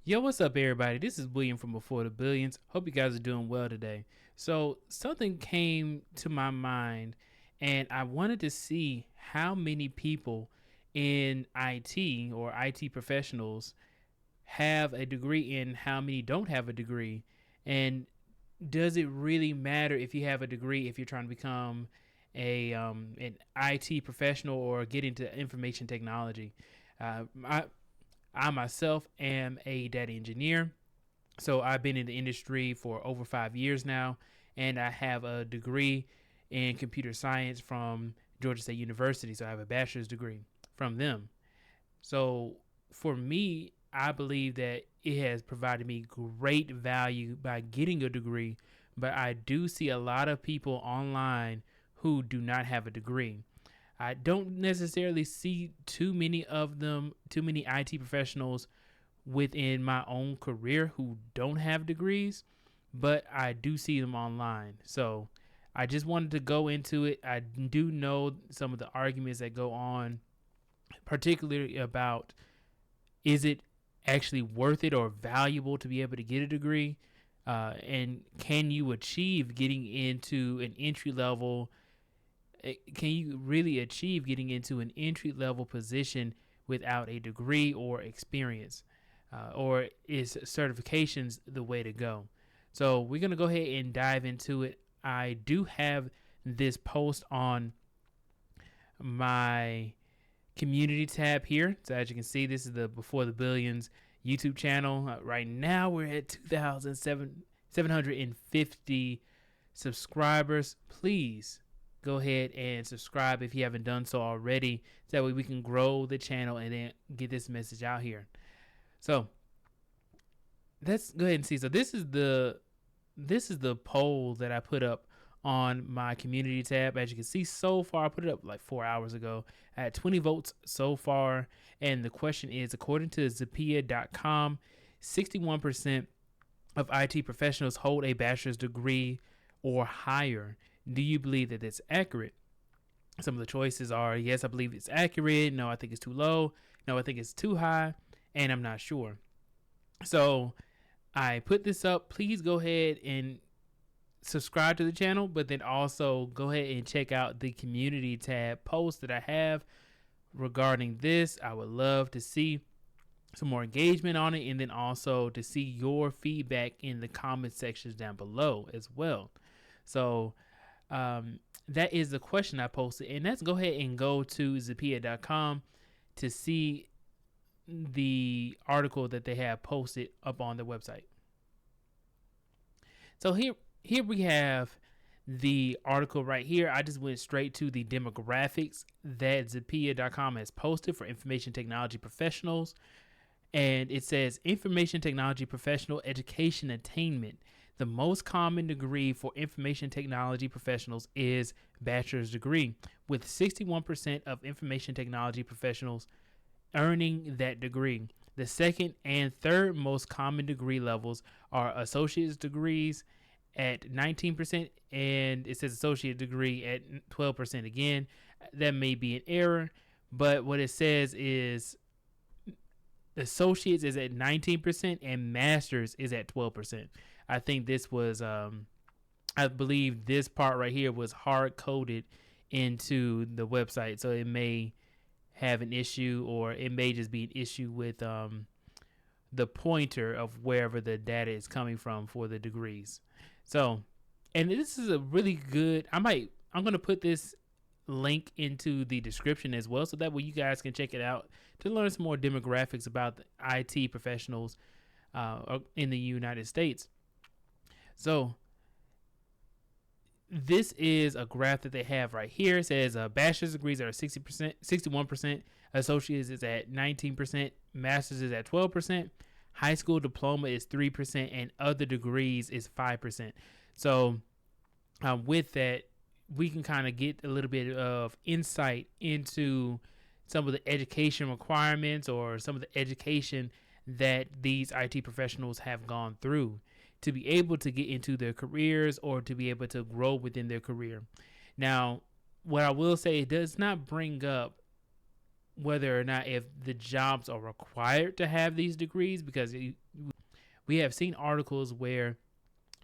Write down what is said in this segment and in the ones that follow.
Yo, what's up, everybody? This is William from Before the Billions. Hope you guys are doing well today. So, something came to my mind, and I wanted to see how many people in IT or IT professionals have a degree and how many don't have a degree. And does it really matter if you have a degree if you're trying to become an IT professional or get into information technology? I myself am a data engineer. So I've been in the industry for over 5 years now, and I have a degree in computer science from Georgia State University. So I have a bachelor's degree from them. So for me, I believe that it has provided me great value by getting a degree, but I do see a lot of people online who do not have a degree. I don't necessarily see too many of them, too many IT professionals within my own career who don't have degrees, but I do see them online. So I just wanted to go into it. I do know some of the arguments that go on, particularly about is it actually worth it or valuable to be able to get a degree? And can you achieve getting into an entry level can you really achieve getting into an entry level position without a degree or experience? Or is certifications the way to go? So we're going to go ahead and dive into it. I do have this post on my community tab here. So as you can see, this is the Before the Billions YouTube channel. Right now we're at 2,750 subscribers. Please go ahead and subscribe if you haven't done so already. So that way we can grow the channel and then get this message out here. So let's go ahead and see. So this is the poll that I put up on my community tab. As you can see, so far I put it up like 4 hours ago. I had 20 votes so far, and the question is, according to Zappia.com, 61% of IT professionals hold a bachelor's degree or higher. Do you believe that that's accurate? Some of the choices are: yes, I believe it's accurate. No, I think it's too low. No, I think it's too high. And I'm not sure. So I put this up. Please go ahead and subscribe to the channel, but then also go ahead and check out the community tab post that I have regarding this. I would love to see some more engagement on it, and then also to see your feedback in the comment sections down below as well. So that is the question I posted, and let's go ahead and go to Zappia.com to see the article that they have posted up on their website. So here we have the article right here. I just went straight to the demographics that Zappia.com has posted for information technology professionals. And it says information technology professional education attainment. The most common degree for information technology professionals is bachelor's degree, with 61% of information technology professionals earning that degree. The second and third most common degree levels are associate's degrees at 19%, and it says associate degree at 12%. Again, that may be an error, but what it says is associates is at 19% and masters is at 12%. I think this was, I believe this part right here was hard coded into the website, so it may have an issue, or it may just be an issue with the pointer of wherever the data is coming from for the degrees. So, and this is a really good, I'm going to put this link into the description as well, so that way you guys can check it out to learn some more demographics about the IT professionals in the United States. So this is a graph that they have right here. It says bachelor's degrees are 60%, 61%, associates is at 19%, master's is at 12%, high school diploma is 3%, and other degrees is 5%. So with that, we can kind of get a little bit of insight into some of the education requirements or some of the education that these IT professionals have gone through to be able to get into their careers or to be able to grow within their career. Now, what I will say, it does not bring up whether or not if the jobs are required to have these degrees, because we have seen articles where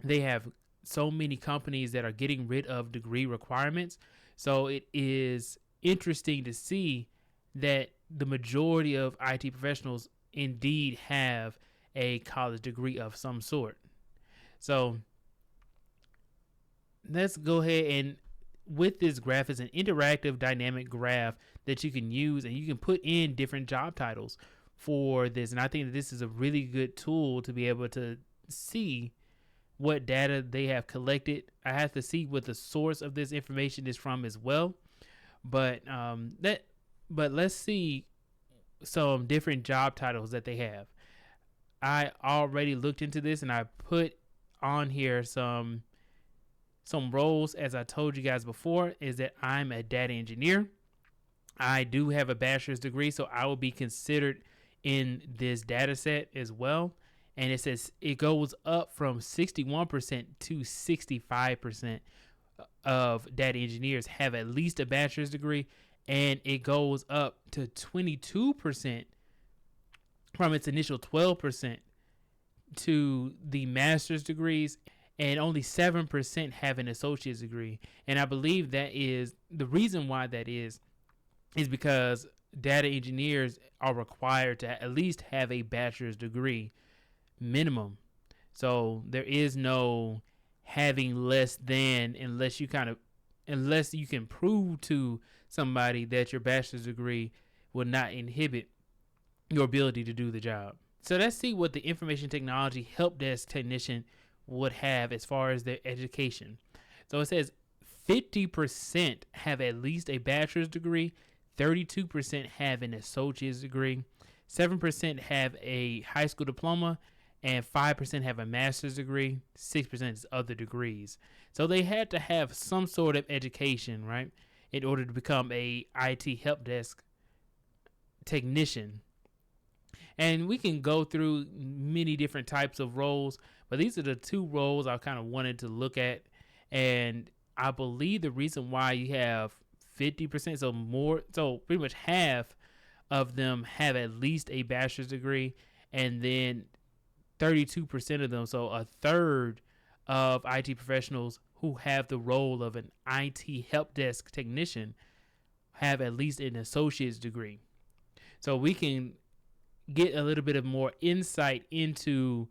they have so many companies that are getting rid of degree requirements. So it is interesting to see that the majority of IT professionals indeed have a college degree of some sort. So let's go ahead, and with this graph is an interactive dynamic graph that you can use, and you can put in different job titles for this. And I think that this is a really good tool to be able to see what data they have collected. I have to see what the source of this information is from as well. But let's see some different job titles that they have. I already looked into this, and I put on here some roles. As I told you guys before, is that I'm a data engineer. I do have a bachelor's degree, so I will be considered in this data set as well. And it says it goes up from 61% to 65% of data engineers have at least a bachelor's degree, and it goes up to 22% from its initial 12% to the master's degrees, and only 7% have an associate's degree. And I believe that is the reason why that is because data engineers are required to at least have a bachelor's degree minimum. So there is no having less than, unless you can prove to somebody that your bachelor's degree will not inhibit your ability to do the job. So let's see what the information technology help desk technician would have as far as their education. So it says 50% have at least a bachelor's degree, 32% have an associate's degree, 7% have a high school diploma, and 5% have a master's degree, 6% is other degrees. So they had to have some sort of education, right, in order to become a IT help desk technician. And we can go through many different types of roles, but these are the two roles I kind of wanted to look at. And I believe the reason why you have 50%, so pretty much half of them have at least a bachelor's degree, and then 32% of them, so a third of IT professionals who have the role of an IT help desk technician have at least an associate's degree. So we can get a little bit of more insight into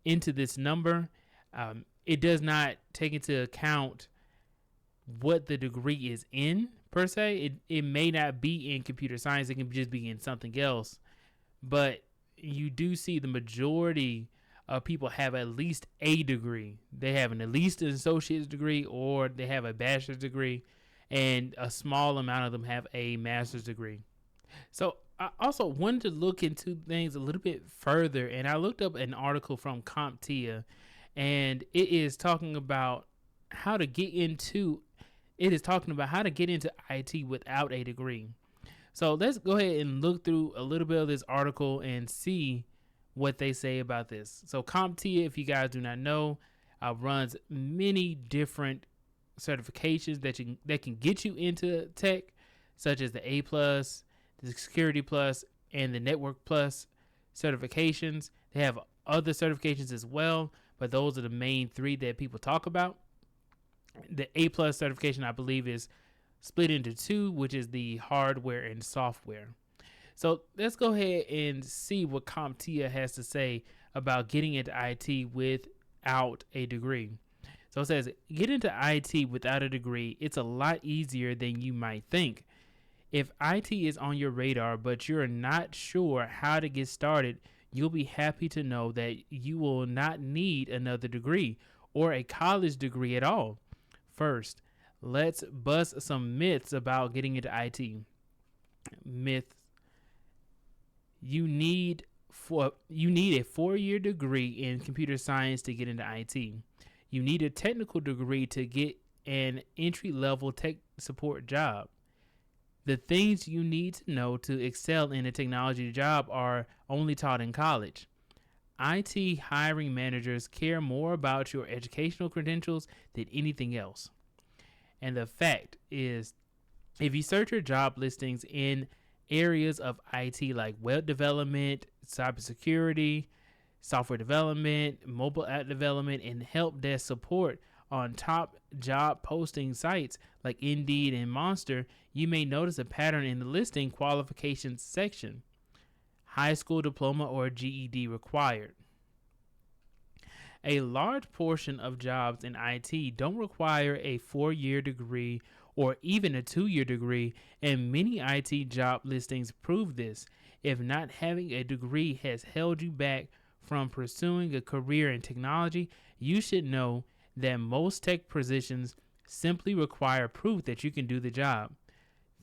this number. It does not take into account what the degree is in per se. It may not be in computer science. It can just be in something else. But you do see the majority of people have at least a degree. They have at least an associate's degree, or they have a bachelor's degree, and a small amount of them have a master's degree. So I also wanted to look into things a little bit further, and I looked up an article from CompTIA, and it is talking about how to get into IT without a degree. So let's go ahead and look through a little bit of this article and see what they say about this. So CompTIA, if you guys do not know, runs many different certifications that can get you into tech, such as the A+, the Security Plus, and the Network Plus certifications. They have other certifications as well, but those are the main three that people talk about. The A+ certification, I believe, is split into two, which is the hardware and software. So let's go ahead and see what CompTIA has to say about getting into IT without a degree. So it says, get into IT without a degree. It's a lot easier than you might think. If IT is on your radar, but you're not sure how to get started, you'll be happy to know that you will not need another degree or a college degree at all. First, let's bust some myths about getting into IT. Myth: you need a 4-year degree in computer science to get into IT. You need a technical degree to get an entry-level tech support job. The things you need to know to excel in a technology job are only taught in college. IT hiring managers care more about your educational credentials than anything else. And the fact is, if you search your job listings in areas of IT like web development, cybersecurity, software development, mobile app development, and help desk support on top job posting sites like Indeed and Monster, you may notice a pattern in the listing qualifications section. High school diploma or GED required. A large portion of jobs in IT don't require a 4-year degree or even a 2-year degree, and many IT job listings prove this. If not having a degree has held you back from pursuing a career in technology, you should know that most tech positions simply require proof that you can do the job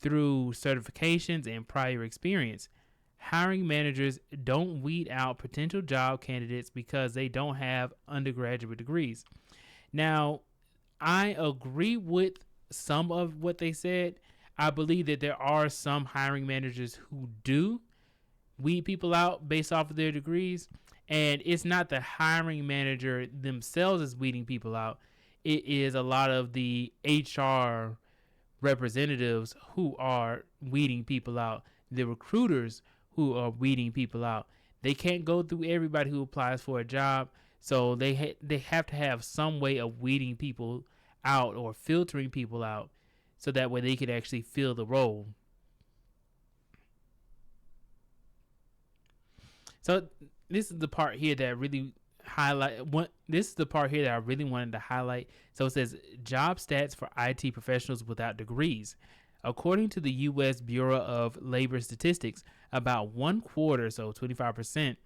through certifications and prior experience. Hiring managers don't weed out potential job candidates because they don't have undergraduate degrees. Now, I agree with some of what they said. I believe that there are some hiring managers who do weed people out based off of their degrees. And it's not the hiring manager themselves is weeding people out. It is a lot of the HR representatives who are weeding people out, the recruiters who are weeding people out. They can't go through everybody who applies for a job, so they have to have some way of weeding people out or filtering people out, so that way they can actually fill the role. So this is the part here that really highlight what this is the part here that I really wanted to highlight. So it says job stats for IT professionals without degrees. According to the U.S. Bureau of Labor Statistics, about 1/4, so 25%,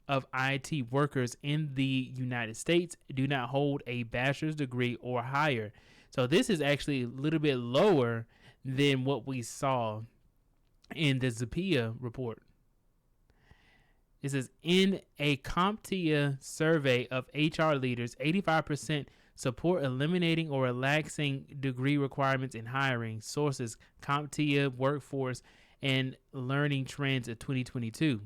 of IT workers in the United States do not hold a bachelor's degree or higher. So this is actually a little bit lower than what we saw in the Zappia report. It says in a CompTIA survey of HR leaders, 85% support eliminating or relaxing degree requirements in hiring. Sources: CompTIA Workforce and Learning Trends of 2022.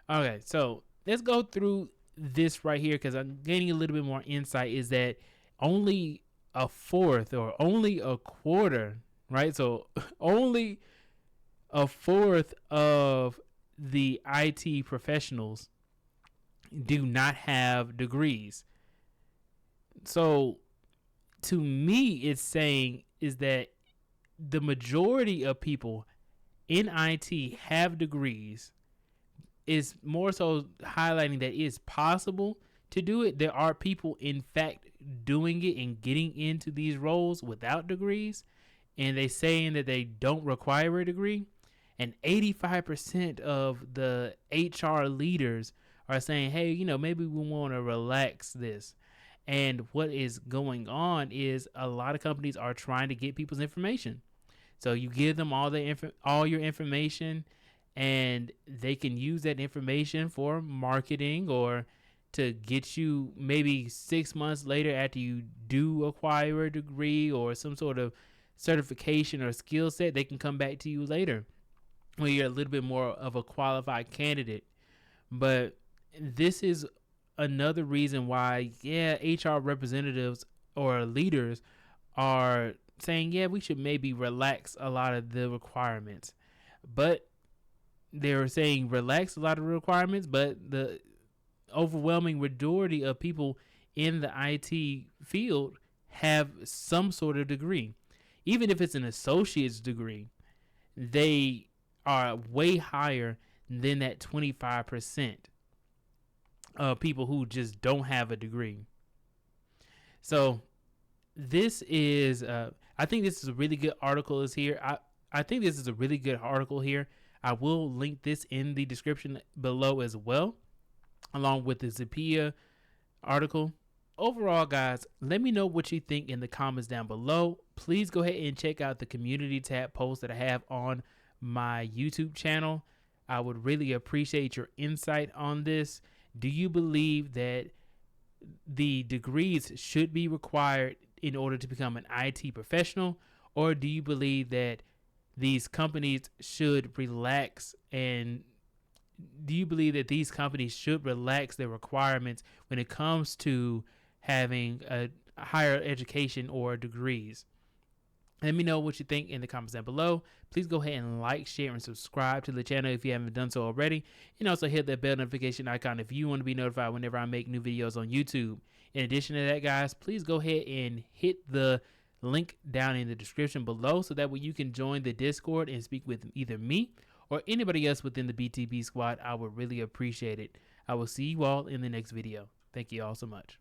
Okay, so let's go through this right here because I'm gaining a little bit more insight. Is that only a fourth or only a quarter, right? So only a fourth of the IT professionals do not have degrees. So to me, it's saying is that the majority of people in IT have degrees. Is more so highlighting that it's possible to do it. There are people, in fact, doing it and getting into these roles without degrees, and they saying that they don't require a degree. And 85% of the HR leaders are saying, hey, maybe we want to relax this. And what is going on is a lot of companies are trying to get people's information. So you give them all your information, and they can use that information for marketing or to get you maybe 6 months later after you do acquire a degree or some sort of certification or skill set. They can come back to you later when you're a little bit more of a qualified candidate. But this is another reason why, HR representatives or leaders are saying, we should maybe relax a lot of the requirements. But they're saying relax a lot of requirements, but the overwhelming majority of people in the IT field have some sort of degree. Even if it's an associate's degree, they are way higher than that 25% of people who just don't have a degree. So this is, I think this is a really good article is here. I think this is a really good article here. I will link this in the description below as well, along with the Zappia article. Overall, guys, let me know what you think in the comments down below. Please go ahead and check out the community tab post that I have on my YouTube channel. I would really appreciate your insight on this. Do you believe that the degrees should be required in order to become an IT professional? Or do you believe that these companies should relax, and do you believe that these companies should relax their requirements when it comes to having a higher education or degrees? Let me know what you think in the comments down below. Please go ahead and like, share, and subscribe to the channel if you haven't done so already. And also hit that bell notification icon if you want to be notified whenever I make new videos on YouTube. In addition to that, guys, please go ahead and hit the link down in the description below so that way you can join the Discord and speak with either me or anybody else within the BTB squad. I would really appreciate it. I will see you all in the next video. Thank you all so much.